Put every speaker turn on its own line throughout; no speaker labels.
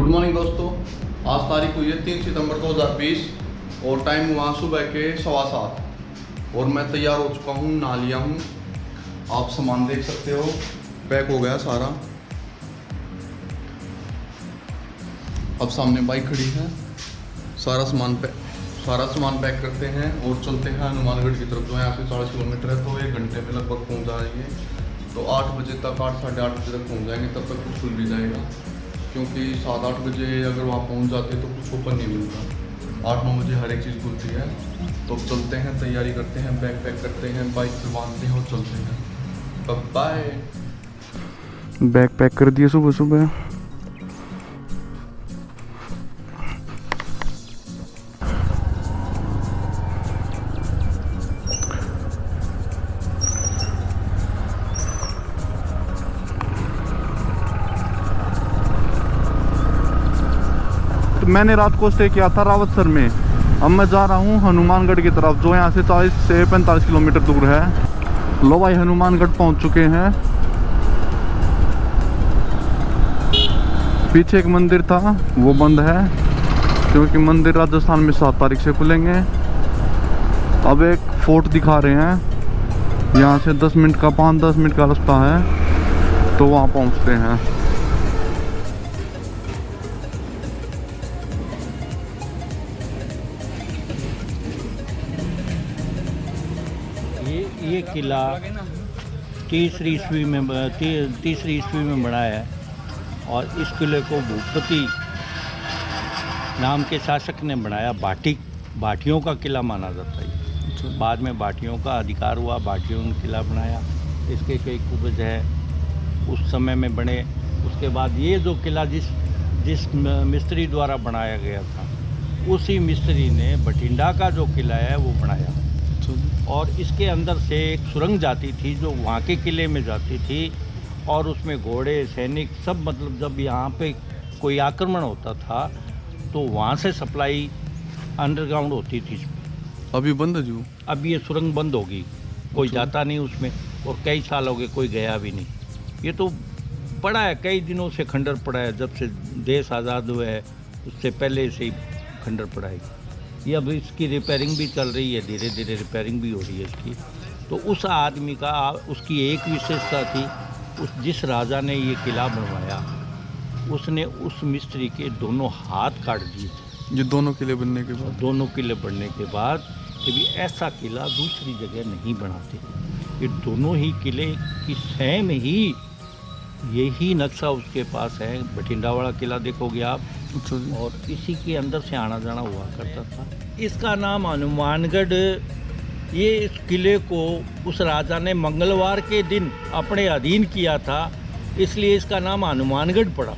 Good morning दोस्तों, आज तारीख हुई है 3 सितंबर 2020 और टाइम हुआ सुबह के 7:15 और मैं तैयार हो चुका हूँ, नहा लिया हूँ। आप सामान देख सकते हो, पैक हो गया सारा। अब सामने बाइक खड़ी है, सारा सामान पैक करते हैं और चलते हैं हनुमानगढ़ की तरफ। जो यहाँ से 40 किलोमीटर है, तो 1 घंटे में लगभग पहुँच जाएंगे। तो 8 बजे तक, 8 साढ़े 8 बजे तक पहुँच जाएंगे। तब तक कुछ खुल भी जाएगा, क्योंकि 7-8 बजे अगर वहाँ पहुँच जाते हैं तो कुछ ओपन नहीं मिलता। 8-9 बजे हर एक चीज़ खुलती है। तो चलते हैं, तैयारी करते हैं, बैग पैक करते हैं, बाइक पे बांधते हैं और चलते हैं। बाय।
बैग पैक कर दिए सुबह सुबह। मैंने रात को स्टे किया था रावतसर में। अब मैं जा रहा हूँ हनुमानगढ़ की तरफ, जो यहाँ से 40 से 45 किलोमीटर दूर है। लो भाई, हनुमानगढ़ पहुँच चुके हैं। पीछे एक मंदिर था, वो बंद है, क्योंकि मंदिर राजस्थान में 7 तारीख से खुलेंगे। अब एक फोर्ट दिखा रहे हैं, यहाँ से 10 मिनट का 5-10 मिनट का रास्ता है, तो वहाँ पहुँचते हैं।
ये किला तीसरी ईस्वी में बनाया है और इस किले को भूपति नाम के शासक ने बनाया। भाटियों का किला माना जाता है। बाद में भाटियों का अधिकार हुआ, भाटियों ने किला बनाया। इसके कई खूबज है उस समय में बने। उसके बाद ये जो किला जिस मिस्त्री द्वारा बनाया गया था, उसी मिस्त्री ने बठिंडा का जो किला है वो बनाया। और इसके अंदर से एक सुरंग जाती थी जो वहाँ के किले में जाती थी, और उसमें घोड़े, सैनिक सब, मतलब जब यहाँ पे कोई आक्रमण होता था तो वहाँ से सप्लाई अंडरग्राउंड होती थी इसमें।
अभी बंद है जो?
अब ये सुरंग बंद होगी, कोई जाता नहीं उसमें, और कई साल हो गए कोई गया भी नहीं। ये तो पड़ा है, कई दिनों से खंडर पड़ा है। जब से देश आज़ाद हुआ है उससे पहले से ही खंडर पड़ा है। ये अब इसकी रिपेयरिंग भी चल रही है, धीरे धीरे रिपेयरिंग भी हो रही है इसकी। तो उस आदमी का, उसकी एक विशेषता थी, जिस राजा ने ये किला बनवाया उसने उस मिस्त्री के दोनों हाथ काट दिए थे।
ये दोनों किले बनने के बाद?
दोनों किले बनने के बाद कभी ऐसा किला दूसरी जगह नहीं बनाते। ये दोनों ही किले की सेम ही यही नक्शा उसके पास है। बठिंडा वाला किला देखोगे आप, और इसी के अंदर से आना जाना हुआ करता था। इसका नाम हनुमानगढ़, ये इस किले को उस राजा ने मंगलवार के दिन अपने अधीन किया था, इसलिए इसका नाम हनुमानगढ़ पड़ा।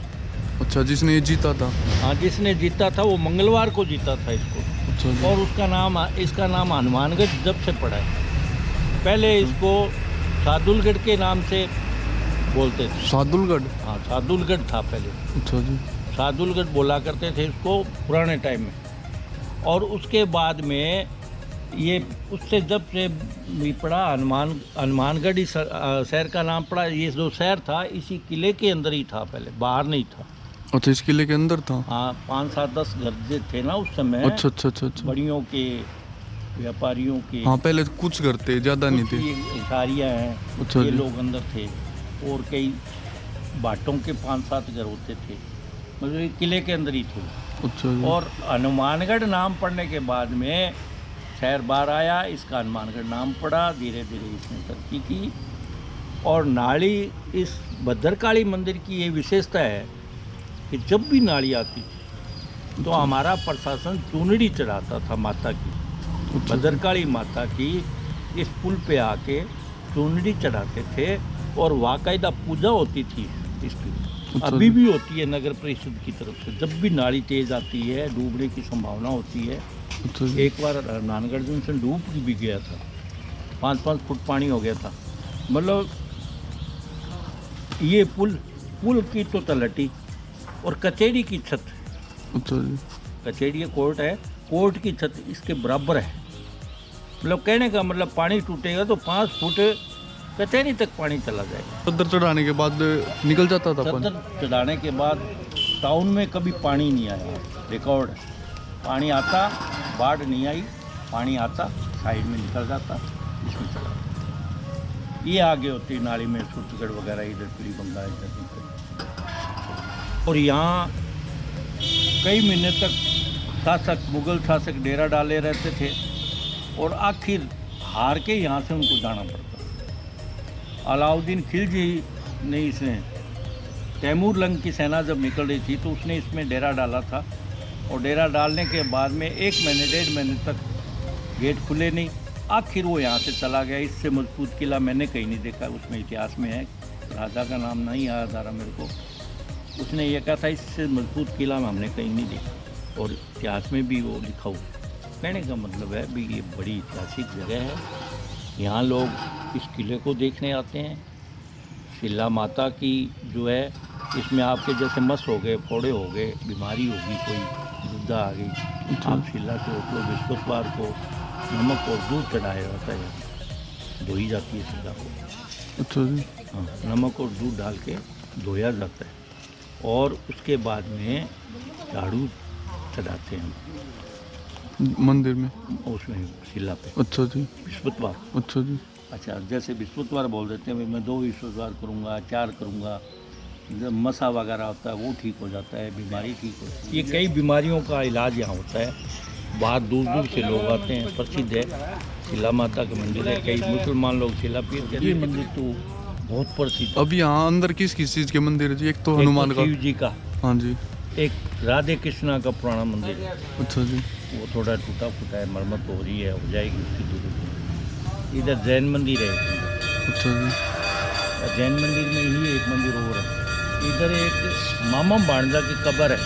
अच्छा, जिसने ये जीता था?
हाँ, जिसने जीता था वो मंगलवार को जीता था इसको।
अच्छा।
और इसका नाम हनुमानगढ़ जब से पड़ा है। पहले इसको सादुलगढ़ के नाम से बोलते थे।
सादुलगढ़?
हाँ, सादुलगढ़ था पहले।
अच्छा जी।
सादुलगढ़ बोला करते थे इसको पुराने टाइम में। और उसके बाद में ये उससे जब से भी पड़ा हनुमानगढ़ ही शहर का नाम पड़ा। ये जो शहर था इसी किले के अंदर ही था, पहले बाहर नहीं था।
अच्छा, इस किले के अंदर था?
हाँ, 5-7-10 घर जो थे ना उस समय।
अच्छा।
बड़ियों के, व्यापारियों के।
हाँ, पहले कुछ घर थे, ज़्यादा नहीं थे।
इशारियाँ हैं।
अच्छा,
ये लोग अंदर थे, और कई बाटों के 5-7 घर होते थे, मतलब ये किले के अंदर ही थे।
अच्छा।
और हनुमानगढ़ नाम पड़ने के बाद में शहर बाहर आया, इसका हनुमानगढ़ नाम पड़ा। धीरे धीरे इसने तरक्की की। और नाली, इस भद्रकाली मंदिर की ये विशेषता है कि जब भी नाली आती थी तो हमारा प्रशासन चुनरी चढ़ाता था माता की, भद्रकाली माता की। इस पुल पे आके चुनरी चढ़ाते थे और बाकायदा पूजा होती थी इसकी। अभी भी होती है नगर परिषद की तरफ से। जब भी नाली तेज आती है, डूबने की संभावना होती है। एक बार हनुमानगढ़ जंक्शन डूब भी गया था, 5-5 फुट पानी हो गया था। मतलब ये पुल की तो तलहटी और कचहरी की छत, कचहरी कोर्ट है, कोर्ट की छत इसके बराबर है। मतलब कहने का मतलब पानी टूटेगा तो 5 फुट कचहरी तक पानी चला जाएगा।
चद्दर चढ़ाने के बाद निकल जाता था?
चद्दर चढ़ाने के बाद टाउन में कभी पानी नहीं आया, रिकॉर्ड है। पानी आता, बाढ़ नहीं आई, पानी आता साइड में निकल जाता, इसमें चला जाता। ये आगे होती नाली में सुरतगढ़ वगैरह, इधर पीली बंगाल इधर निकल। और यहाँ कई महीने तक मुगल शासक डेरा डाले रहते थे और आखिर हार के यहाँ से उनको जाना पड़ता। अलाउद्दीन खिलजी ने इसने तैमूर लंग की सेना जब निकल रही थी तो उसने इसमें डेरा डाला था, और डेरा डालने के बाद में 1 महीने 1.5 महीने तक गेट खुले नहीं। आखिर वो यहाँ से चला गया। इससे मजबूत किला मैंने कहीं नहीं देखा, उसमें इतिहास में है, राजा का नाम नहीं याद आ रहा मेरे को। उसने ये कहा था इससे मजबूत किला में हमने कहीं नहीं देखा, और इतिहास में भी वो लिखा हुआ। कहने का मतलब है भी ये बड़ी ऐतिहासिक जगह है, यहाँ लोग इस किले को देखने आते हैं। शिला माता की जो है, इसमें आपके जैसे मस हो गए, फोड़े हो गए, बीमारी होगी, कोई वृद्धा आ गई, आप शिला के ऊपर बृहस्पतिवार को नमक और दूध चढ़ाया जाता है, धोई जाती है शिला को।
अच्छा जी।
हाँ, नमक और दूध डाल के धोया जाता है, और उसके बाद में झाड़ू चढ़ाते हैं
मंदिर में,
उसमें शिला पे।
अच्छा जी।
बृहस्पतिवार।
अच्छा जी।
अच्छा, जैसे बृहस्पतिवार बोल देते हैं भाई मैं 2 बृहस्पतिवार करूँगा, 4 करूँगा, जब मसा वगैरह होता है वो ठीक हो जाता है, बीमारी ठीक होती है। ये कई बीमारियों का इलाज यहाँ होता है, बाहर दूर दूर से लोग आते हैं। प्रसिद्ध है, शिला माता का मंदिर है, कई मुसलमान लोग शिला पीर के। ये मंदिर तो बहुत प्रसिद्ध है।
अब यहाँ अंदर किस किस चीज़ के मंदिर है जी? एक तो
एक
हनुमान
तो
का।
शिव जी का,
हाँ जी।
एक राधे कृष्णा का पुराना मंदिर है,
अच्छा जी।
वो थोड़ा टूटा फूटा है, मरम्मत हो रही है, हो जाएगी उसकी दूरी। इधर जैन मंदिर है,
अच्छा जी।
जैन मंदिर में ही एक मंदिर और है। इधर एक मामा भांजा की कब्र है,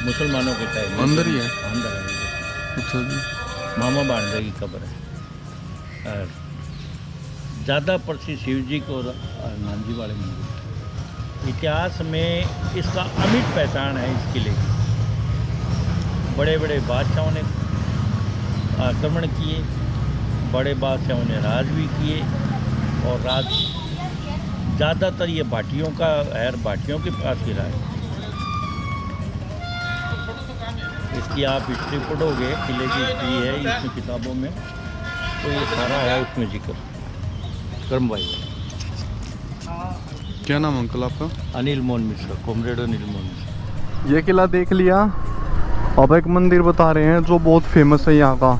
मुसलमानों के टाइम
अंदर ही है?
अंदर है इधर।
अच्छा जी।
मामा भांजा की कब्र है। और ज़्यादा प्रसिद्ध शिव जी को हनुमान जी वाले मंदिर। इतिहास में इसका अमिट पहचान है इस किले की। बड़े बड़े बादशाहों ने आक्रमण किए, बड़े बादशाहों ने राज भी किए, और राज ज़्यादातर ये भाटियों का है, भाटियों के पास गिरा है। इसकी आप हिस्ट्री पढ़ोगे, किले की हिस्ट्री है इसमें किताबों में, तो ये सारा है उसमें जिक्र। कर्म भाई।
क्या नाम अंकल आपका?
अनिल मोहन मिश्रा, कॉमरेड अनिल मोहन मिश्रा।
ये किला देख लिया, अब एक मंदिर बता रहे हैं जो बहुत फेमस है यहाँ का।